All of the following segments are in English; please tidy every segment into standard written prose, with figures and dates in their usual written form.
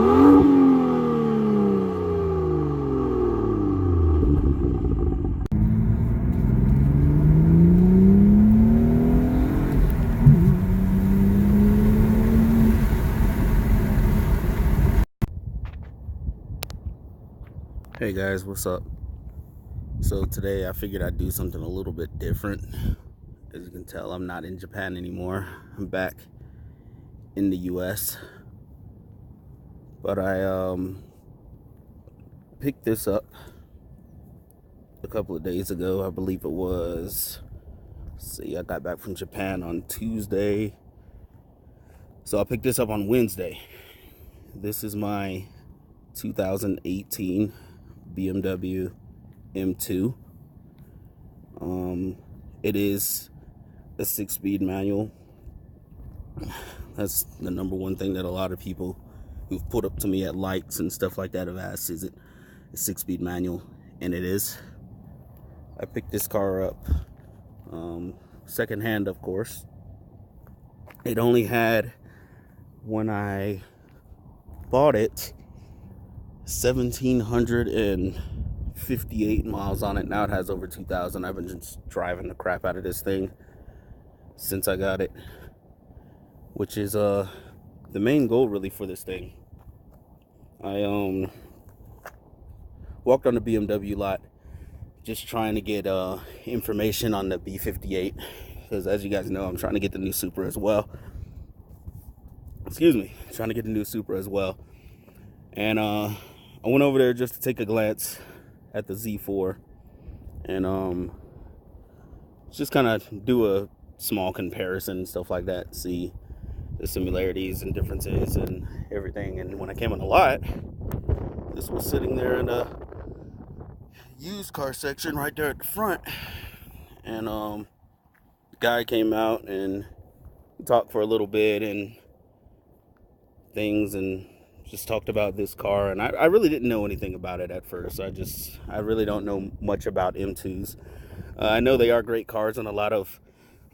Hey guys, what's up? So today I figured I'd do something a little bit different. As you can tell, I'm not in Japan anymore. I'm back in the US. But I picked this up a couple of days ago. I believe it was, I got back from Japan on Tuesday. So I picked this up on Wednesday. This is my 2018 BMW M2. It is a 6-speed manual. That's the number one thing that a lot of people who've put up to me at likes and stuff like that have asked, is it a 6-speed manual? And it is. I picked this car up secondhand, of course. It only had, when I bought it, 1,758 miles on it. Now it has over 2,000. I've been just driving the crap out of this thing since I got it, which is the main goal really for this thing. I walked on the BMW lot just trying to get information on the B58, because as you guys know, I'm trying to get the new Supra as well. Trying to get the new Supra as well. And I went over there just to take a glance at the Z4 and just kind of do a small comparison and stuff like that, see the similarities and differences and everything. And when I came on the lot, this was sitting there in the used car section right there at the front, and the guy came out and talked for a little bit and things, and just talked about this car. And I really didn't know anything about it at first. I really don't know much about M2s. I know they are great cars, and a lot of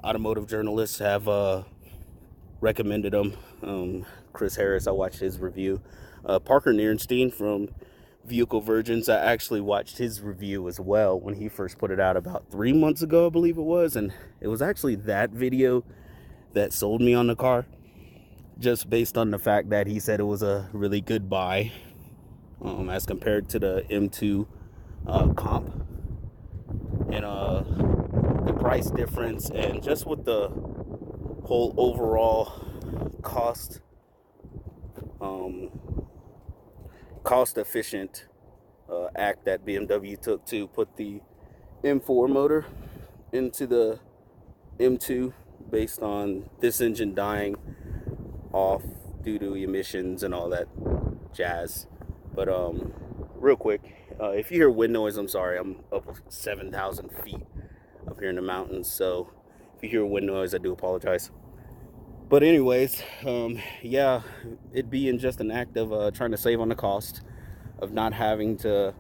automotive journalists have recommended them. Chris Harris, I watched his review. Parker Nierenstein from Vehicle Virgins, I actually watched his review as well when he first put it out about 3 months ago, I believe it was. And it was actually that video that sold me on the car, just based on the fact that he said it was a really good buy as compared to the M2 comp, and the price difference, and just with the whole overall cost efficient act that BMW took to put the M4 motor into the M2, based on this engine dying off due to emissions and all that jazz. But real quick, if you hear wind noise, I'm sorry. I'm up 7,000 feet up here in the mountains, so if you hear wind noise, I do apologize. But anyways, yeah, it being just an act of trying to save on the cost of not having to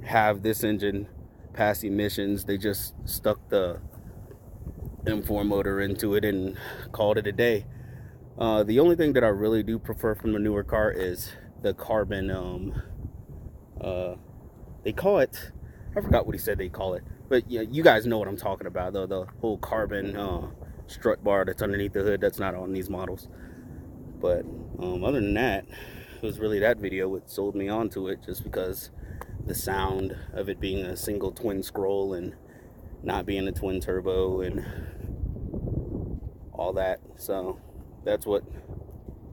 have this engine pass emissions, they just stuck the M4 motor into it and called it a day. The only thing that I really do prefer from the newer car is the carbon, they call it, I forgot what he said they call it, but yeah, you guys know what I'm talking about, though, the whole carbon strut bar that's underneath the hood. That's not on these models. But other than that, it was really that video what sold me onto it, just because the sound of it being a single twin scroll and not being a twin turbo and all that. So that's what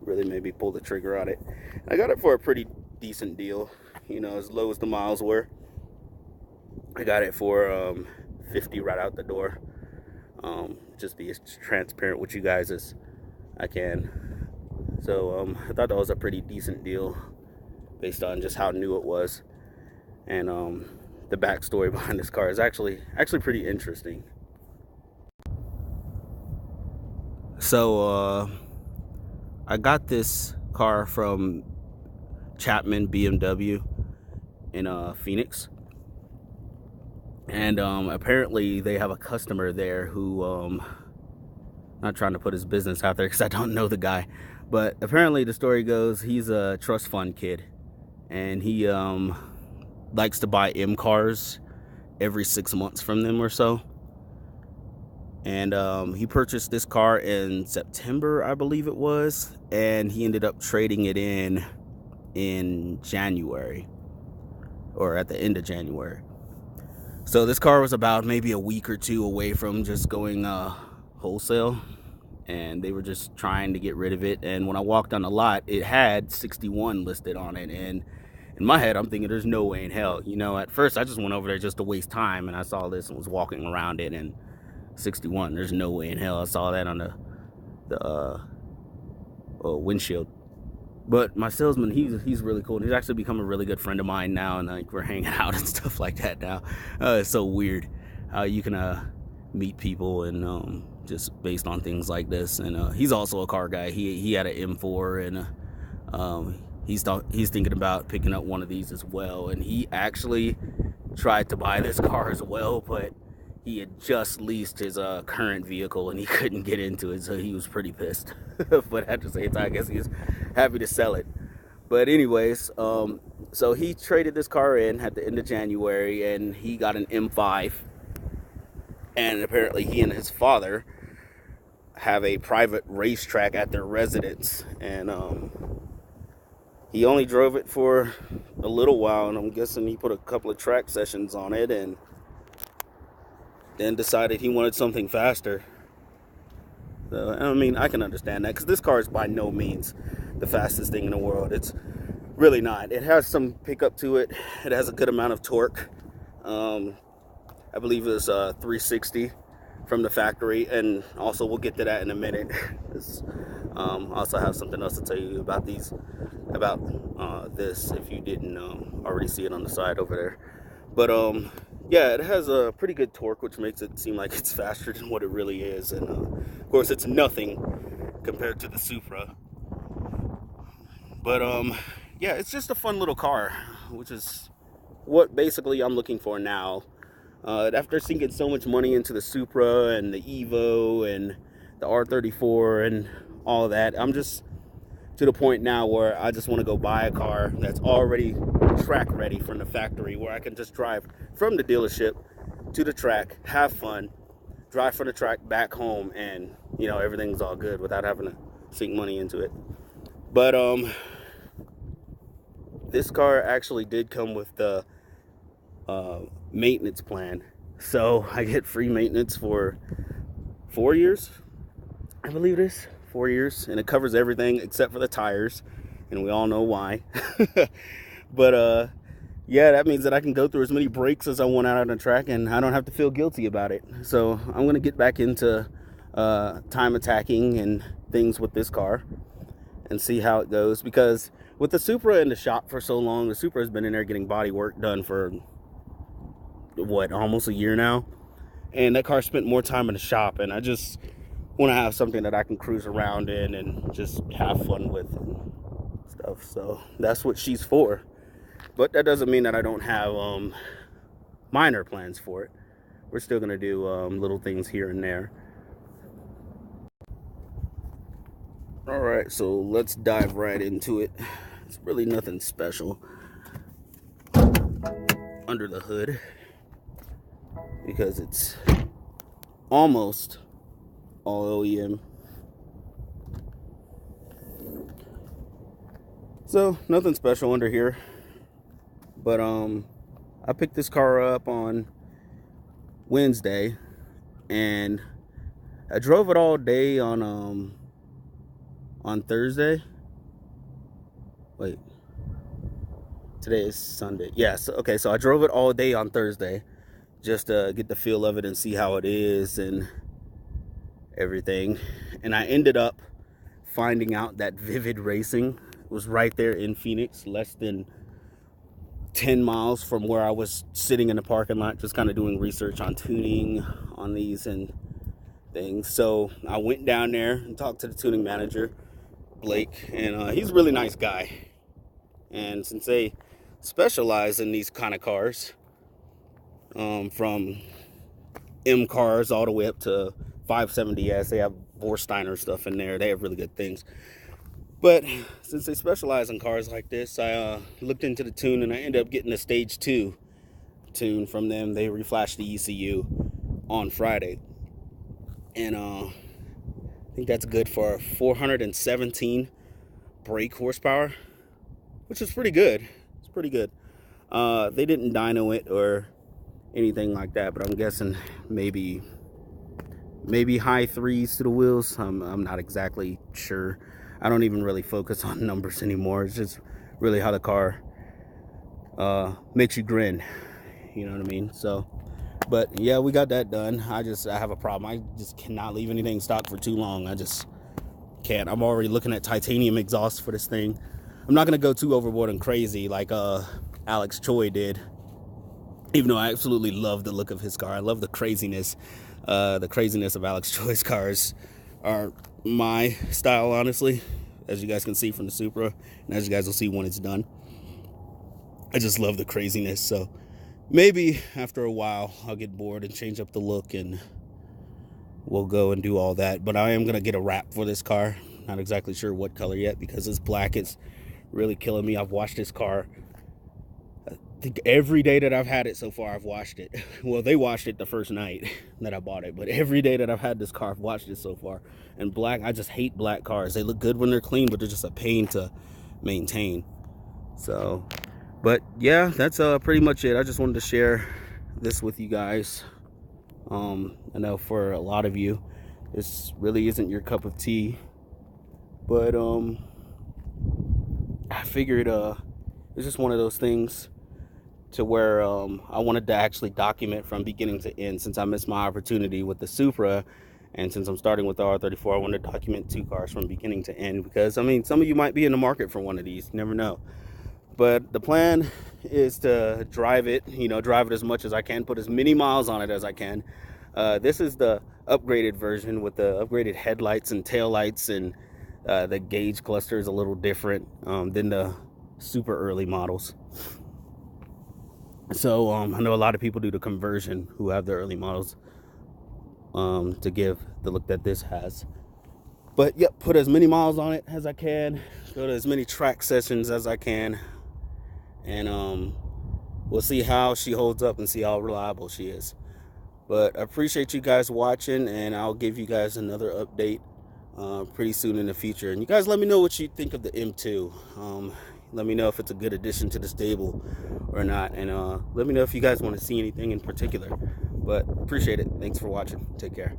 really made me pull the trigger on it. I got it for a pretty decent deal, you know, as low as the miles were. I got it for 50 right out the door. Just be as transparent with you guys as I can. So I thought that was a pretty decent deal based on just how new it was. And the backstory behind this car is actually pretty interesting. So I got this car from Chapman BMW in Phoenix. And apparently they have a customer there who, not trying to put his business out there because I don't know the guy, But apparently the story goes he's a trust fund kid, and he likes to buy M cars every 6 months from them or so. And he purchased this car in September, I believe it was, and he ended up trading it in January, or at the end of January. So this car was about maybe a week or two away from just going wholesale, and they were just trying to get rid of it. And when I walked on the lot, it had 61 listed on it, and in my head I'm thinking there's no way in hell, you know. At first I just went over there just to waste time, and I saw this and was walking around it, and 61, there's no way in hell. I saw that on the windshield. But my salesman, he's really cool. He's actually become a really good friend of mine now, and like we're hanging out and stuff like that now. It's so weird how you can meet people and just based on things like this. And he's also a car guy. He had an M4, and he's thinking about picking up one of these as well. And he actually tried to buy this car as well, but he had just leased his current vehicle and he couldn't get into it, so he was pretty pissed. But at the same time, I guess he's happy to sell it. But anyways, so he traded this car in at the end of January, and he got an M5. And apparently he and his father have a private racetrack at their residence. And he only drove it for a little while, and I'm guessing he put a couple of track sessions on it and then decided he wanted something faster. So, I mean, I can understand that, because this car is by no means the fastest thing in the world. It's really not. It has some pickup to it. It has a good amount of torque. I believe it's 360 from the factory, and also we'll get to that in a minute. I also have something else to tell you about this if you didn't already see it on the side over there. But yeah, it has a pretty good torque, which makes it seem like it's faster than what it really is. And of course, it's nothing compared to the Supra. But yeah, it's just a fun little car, which is what basically I'm looking for now. After sinking so much money into the Supra and the Evo and the R34 and all that, I'm just to the point now where I just want to go buy a car that's already track ready from the factory, where I can just drive from the dealership to the track, have fun, drive from the track back home, and you know, everything's all good without having to sink money into it. But this car actually did come with the maintenance plan, so I get free maintenance for 4 years, I believe it is 4 years, and it covers everything except for the tires, and we all know why. But yeah, that means that I can go through as many breaks as I want out on the track, and I don't have to feel guilty about it. So I'm gonna get back into time attacking and things with this car and see how it goes, because with the Supra in the shop for so long, the Supra has been in there getting body work done for what, almost a year now, and that car spent more time in the shop, and I just want to have something that I can cruise around in and just have fun with and stuff. So that's what she's for. But that doesn't mean that I don't have minor plans for it. We're still gonna do little things here and there. All right, so let's dive right into it. It's really nothing special under the hood, because it's almost all OEM. So nothing special under here. But I picked this car up on Wednesday, and I drove it all day on Thursday. Wait, today is Sunday. Yeah, so, okay, so I drove it all day on Thursday just to get the feel of it and see how it is and everything. And I ended up finding out that Vivid Racing was right there in Phoenix, less than 10 miles from where I was sitting in the parking lot, just kind of doing research on tuning on these and things. So I went down there and talked to the tuning manager, Blake, and he's a really nice guy. And since they specialize in these kind of cars, from M cars all the way up to 570S, they have Vorsteiner stuff in there. They have really good things. But since they specialize in cars like this, I looked into the tune, and I ended up getting a stage 2 tune from them. They reflashed the ECU on Friday, and I think that's good for 417 brake horsepower, which is pretty good. It's pretty good. They didn't dyno it or anything like that, but I'm guessing maybe high threes to the wheels. I'm not exactly sure. I don't even really focus on numbers anymore. It's just really how the car makes you grin, you know what I mean? So, but yeah, we got that done. I have a problem. I just cannot leave anything stock for too long. I just can't. I'm already looking at titanium exhaust for this thing. I'm not gonna go too overboard and crazy like Alex Choi did, even though I absolutely love the look of his car. I love the craziness. The craziness of Alex Choi's cars are my style, honestly, as you guys can see from the Supra, and as you guys will see when it's done. I just love the craziness. So maybe after a while I'll get bored and change up the look, and we'll go and do all that. But I am gonna get a wrap for this car. Not exactly sure what color yet, because this black is really killing me. I've washed this car, I think every day that I've had it so far, I've washed it. Well, they washed it the first night that I bought it, but every day that I've had this car, I've washed it so far. And black, I just hate black cars. They look good when they're clean, but they're just a pain to maintain. So, but yeah, that's pretty much it. I just wanted to share this with you guys. I know for a lot of you, this really isn't your cup of tea, but I figured it's just one of those things to where I wanted to actually document from beginning to end, since I missed my opportunity with the Supra, and since I'm starting with the R34, I want to document 2 cars from beginning to end, because I mean, some of you might be in the market for one of these, you never know. But the plan is to drive it, drive it as much as I can, put as many miles on it as I can. This is the upgraded version with the upgraded headlights and tail lights, and the gauge cluster is a little different than the super early models. So I know a lot of people do the conversion who have the early models to give the look that this has. But yep, put as many miles on it as I can, go to as many track sessions as I can, and we'll see how she holds up and see how reliable she is. But I appreciate you guys watching, and I'll give you guys another update pretty soon in the future. And you guys let me know what you think of the M2. Let me know if it's a good addition to the stable or not, and let me know if you guys want to see anything in particular. But appreciate it. Thanks for watching. Take care.